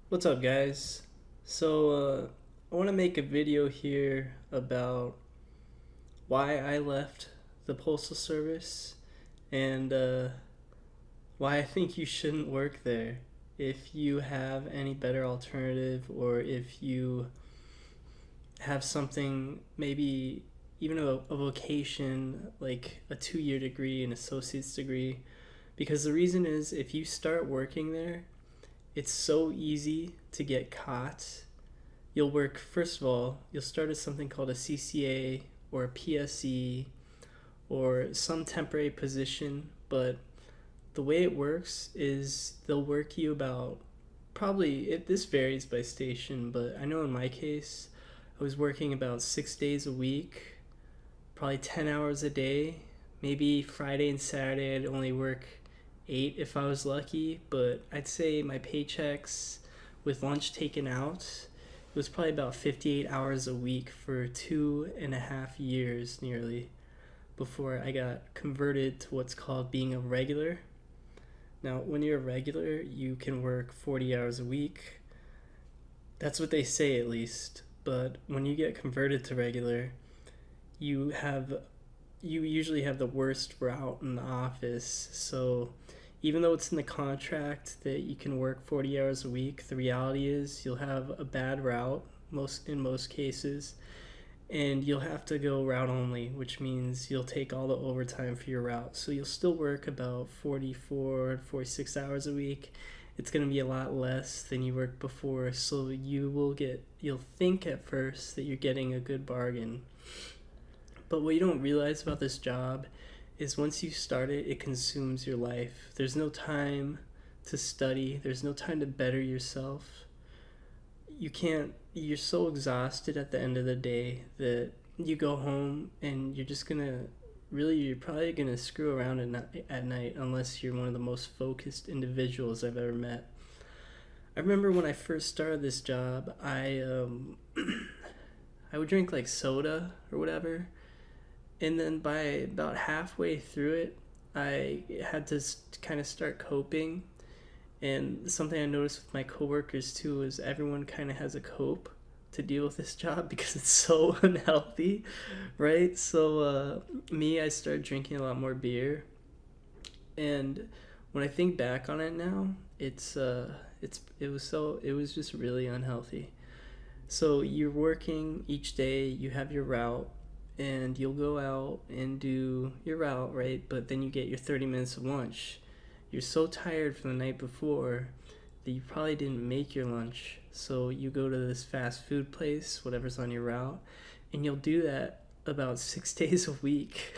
What's up, guys? I want to make a video here about why I left the Postal Service and why I think you shouldn't work there. If you have any better alternative, or if you have something, maybe even a vocation like a 2 year degree, an associate's degree. Because the reason is, if you start working there, it's so easy to get caught. You'll work, first of all, you'll start as something called a CCA or a PSE or some temporary position, but the way it works is they'll work you about, this varies by station, but I know in my case, I was working about 6 days a week, probably 10 hours a day. Maybe Friday and Saturday I'd only work 8 if I was lucky, but I'd say my paychecks with lunch taken out, it was probably about 58 hours a week for 2.5 years nearly before I got converted to what's called being a regular. Now, when you're a regular, you can work 40 hours a week. That's what they say, at least. But when you get converted to regular, you have you usually have the worst route in the office. So even though it's in the contract that you can work 40 hours a week, the reality is you'll have a bad route in most cases, and you'll have to go route only, which means you'll take all the overtime for your route. So you'll still work about 44, 46 hours a week. It's going to be a lot less than you worked before, so you'll think at first that you're getting a good bargain. But what you don't realize about this job is once you start it, it consumes your life. There's no time to study, there's no time to better yourself. You're so exhausted at the end of the day that you go home and you're probably gonna screw around at night unless you're one of the most focused individuals I've ever met. I remember when I first started this job, I would drink like soda or whatever, and then by about halfway through it, I had to kind of start coping. And something I noticed with my coworkers too is everyone kind of has a cope to deal with this job because it's so unhealthy, right? Me, I started drinking a lot more beer, and when I think back on it now, it was just really unhealthy. So you're working each day, you have your route, and you'll go out and do your route, right? But then you get your 30 minutes of lunch. You're so tired from the night before that you probably didn't make your lunch. So you go to this fast food place, whatever's on your route, and you'll do that about 6 days a week.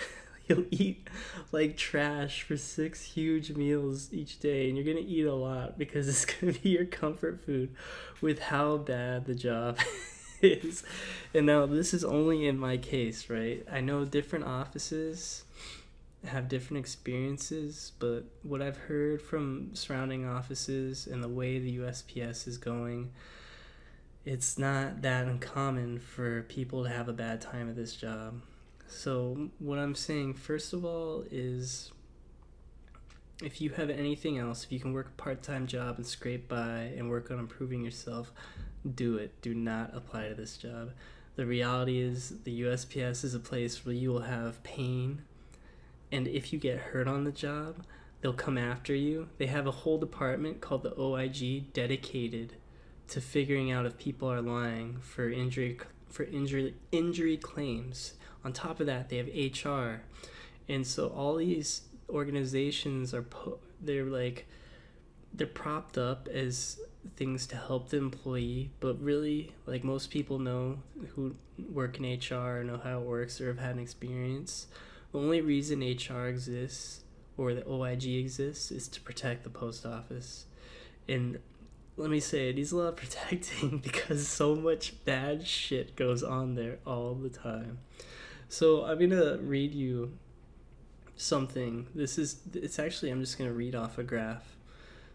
You'll eat like trash for 6 huge meals each day, and you're gonna eat a lot because it's gonna be your comfort food with how bad the job is. And now, this is only in my case, right? I know different offices have different experiences, but what I've heard from surrounding offices and the way the USPS is going, it's not that uncommon for people to have a bad time at this job. So what I'm saying, first of all, is if you have anything else, if you can work a part-time job and scrape by and work on improving yourself, do it. Do not apply to this job. The reality is the USPS is a place where you will have pain, and if you get hurt on the job, they'll come after you. They have a whole department called the OIG dedicated to figuring out if people are lying for injury claims. On top of that, they have HR. And so all these organizations they're propped up as things to help the employee, but really, like, most people know who work in HR, know how it works, or have had an experience. The only reason HR exists, or the OIG exists, is to protect the post office. And let me say, it needs a lot of protecting because so much bad shit goes on there all the time. So I'm gonna read you something. I'm just gonna read off a graph.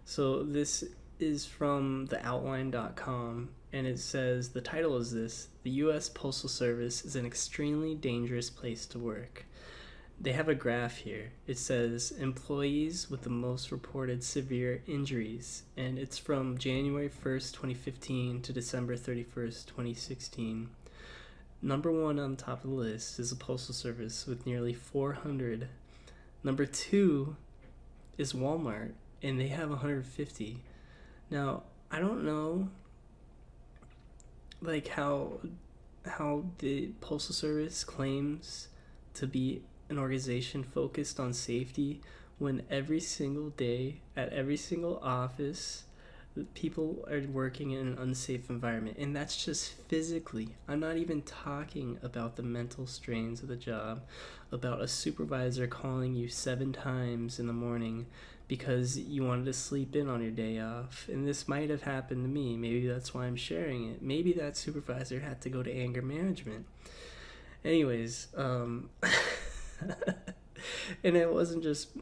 So this is from theoutline.com, and it says, the title is this: the U.S. Postal Service is an extremely dangerous place to work. they have a graph here. It says employees with the most reported severe injuries, and it's from January 1st, 2015 to December 31st, 2016. Number one on top of the list is the Postal Service with nearly 400. Number two is Walmart, and they have 150. Now, I don't know like how the Postal Service claims to be an organization focused on safety when every single day at every single office people are working in an unsafe environment, and that's just physically. I'm not even talking about the mental strains of the job, about a supervisor calling you 7 times in the morning because you wanted to sleep in on your day off. And this might have happened to me. Maybe that's why I'm sharing it. Maybe that supervisor had to go to anger management. Anyways, and it wasn't just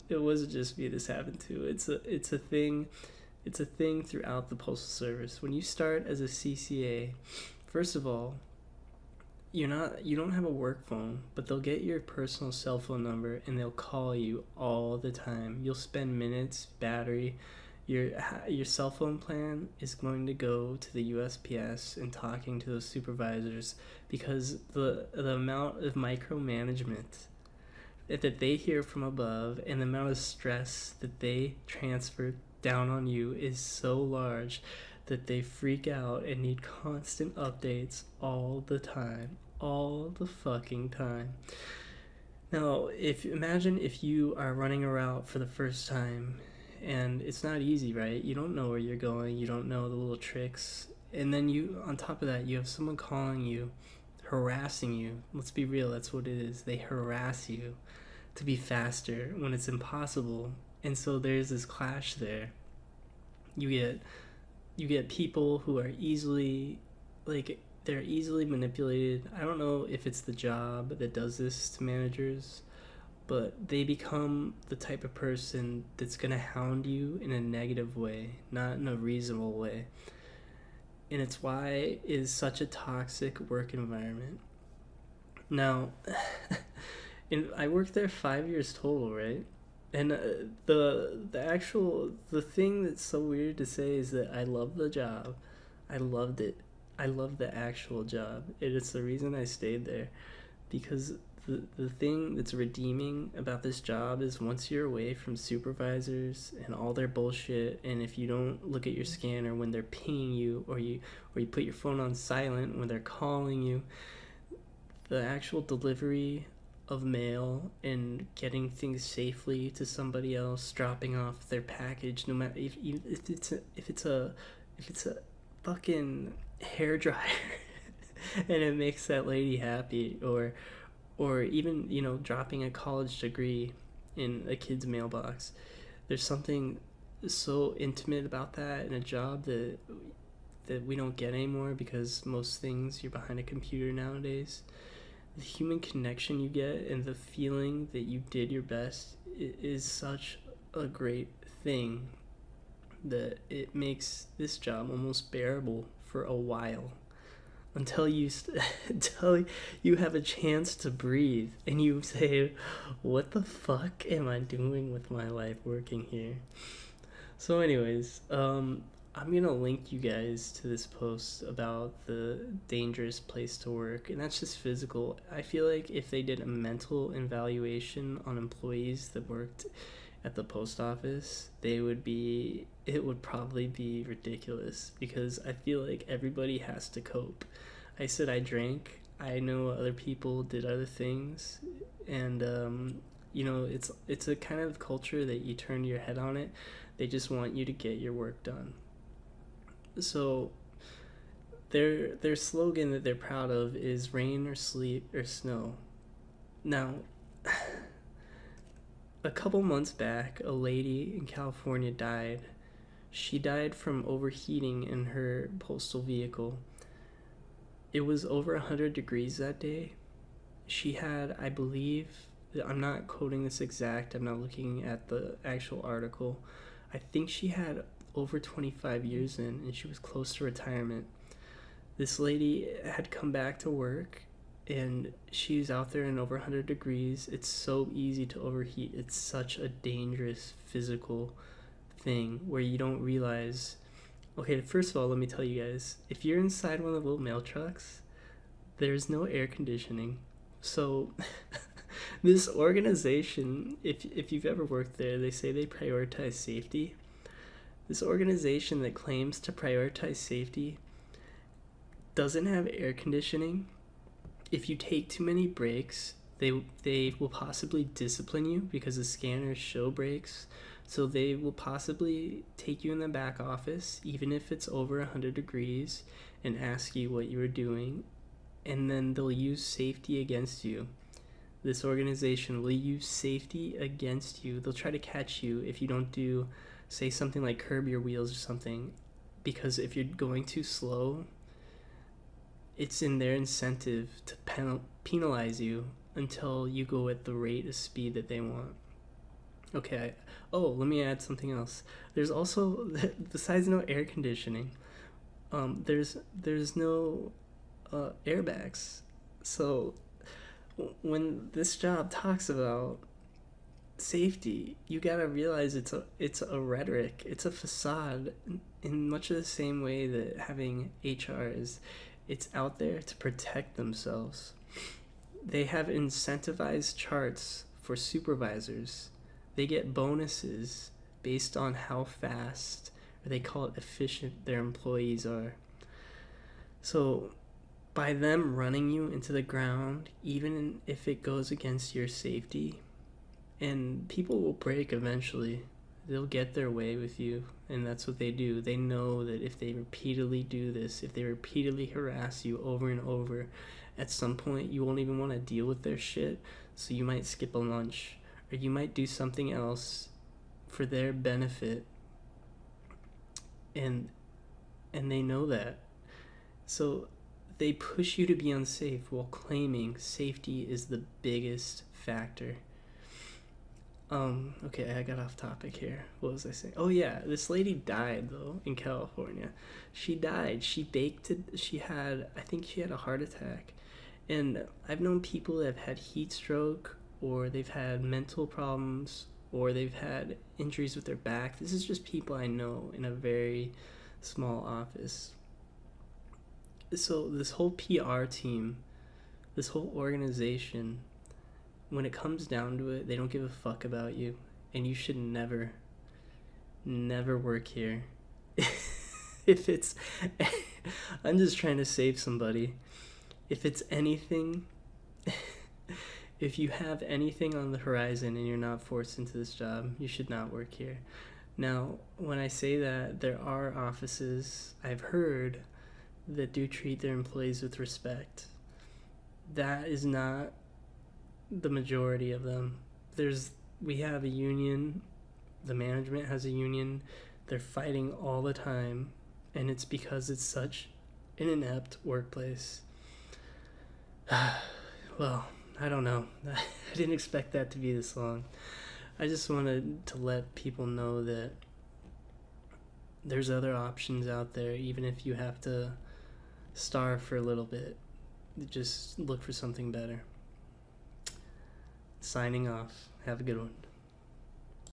me this happened to. It's a thing. It's a thing throughout the Postal Service. When you start as a CCA, first of all, you don't have a work phone, but they'll get your personal cell phone number and they'll call you all the time. You'll spend minutes, battery. Your cell phone plan is going to go to the USPS and talking to those supervisors, because the amount of micromanagement that they hear from above and the amount of stress that they transfer down on you is so large that they freak out and need constant updates all the time, all the fucking time. Now, imagine if you are running a route for the first time, and it's not easy, right? You don't know where you're going, you don't know the little tricks, and then on top of that, you have someone calling you, harassing you. Let's be real, that's what it is. They harass you to be faster when it's impossible. And so there's this clash there. You get people who are easily manipulated. I don't know if it's the job that does this to managers, but they become the type of person that's going to hound you in a negative way, not in a reasonable way. And it's why it is such a toxic work environment. Now, I worked there 5 years total, right? And the thing that's so weird to say is that I love the job. I loved it. I love the actual job. It's the reason I stayed there, because the thing that's redeeming about this job is once you're away from supervisors and all their bullshit, and if you don't look at your scanner when they're pinging you, or you put your phone on silent when they're calling you, the actual delivery of mail and getting things safely to somebody else, dropping off their package, no matter if it's a fucking hair dryer and it makes that lady happy, or even dropping a college degree in a kid's mailbox. There's something so intimate about that in a job that we don't get anymore, because most things you're behind a computer nowadays. The human connection you get and the feeling that you did your best is such a great thing that it makes this job almost bearable for a while, until you have a chance to breathe and you say, what the fuck am I doing with my life working here? So anyways, I'm going to link you guys to this post about the dangerous place to work, and that's just physical. I feel like if they did a mental evaluation on employees that worked at the post office, it would probably be ridiculous, because I feel like everybody has to cope. I said I drank. I know other people did other things, and it's a kind of culture that you turn your head on it. They just want you to get your work done. So their slogan that they're proud of is rain or sleet or snow. Now, a couple months back, a lady in California died. She died from overheating in her postal vehicle. It was over 100 degrees that day. She had, I believe, I'm not quoting this exact, I'm not looking at the actual article. I think she had over 25 years in, and she was close to retirement. This lady had come back to work, and she's out there in over 100 degrees. It's so easy to overheat. It's such a dangerous physical thing where you don't realize. Okay, first of all, let me tell you guys, if you're inside one of the little mail trucks, there's no air conditioning. So this organization, if you've ever worked there, they say they prioritize safety. This organization that claims to prioritize safety doesn't have air conditioning. If you take too many breaks, they will possibly discipline you because the scanners show breaks. So they will possibly take you in the back office, even if it's over 100 degrees, and ask you what you were doing. And then they'll use safety against you. This organization will use safety against you. They'll try to catch you if you don't do, say, something like curb your wheels or something. Because if you're going too slow, it's in their incentive to penalize you until you go at the rate of speed that they want. Okay. Oh, let me add something else. There's also, besides no air conditioning, there's no airbags. So when this job talks about safety, you gotta realize it's a rhetoric. It's a facade in much of the same way that having HR is. It's out there to protect themselves. They have incentivized charts for supervisors. They get bonuses based on how fast, or they call it efficient, their employees are. So by them running you into the ground, even if it goes against your safety, and people will break eventually, they'll get their way with you, and that's what they do. They know that if they repeatedly do this, if they repeatedly harass you over and over, at some point you won't even want to deal with their shit, so you might skip a lunch, or you might do something else for their benefit, and they know that. So they push you to be unsafe while claiming safety is the biggest factor. Okay, I got off topic here. What was I saying? Oh yeah, this lady died though in California. She died. She I think she had a heart attack. And I've known people that have had heat stroke, or they've had mental problems, or they've had injuries with their back. This is just people I know in a very small office. So this whole PR team, this whole organization, when it comes down to it, they don't give a fuck about you, and you should never work here. If it's, I'm just trying to save somebody. If it's anything, if you have anything on the horizon and you're not forced into this job, you should not work here. Now, when I say that, there are offices I've heard that do treat their employees with respect. That is not the majority of them. We have a union, the management has a union, they're fighting all the time, and it's because it's such an inept workplace. Well, I don't know. I didn't expect that to be this long. I just wanted to let people know that there's other options out there, even if you have to starve for a little bit. Just look for something better. Signing off. Have a good one.